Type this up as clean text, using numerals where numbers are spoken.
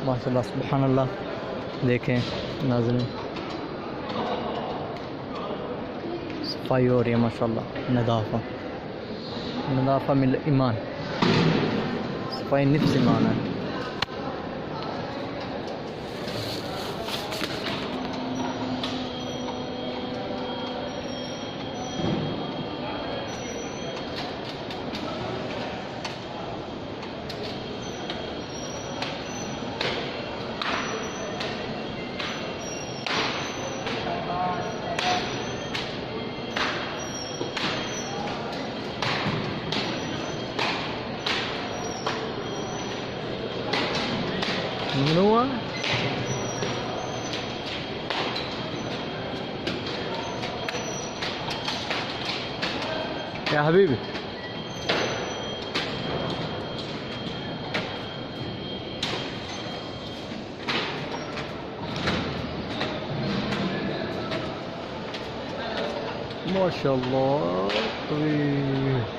माशाल्लाह सुभान अल्लाह। देखें नाज़रीन, सफाई हो रही है माशाल्लाह। नदाफ़ा मिल ईमान, सफाई निफ्स ईमान है। من هو؟ يا حبيبي ما شاء الله طويل.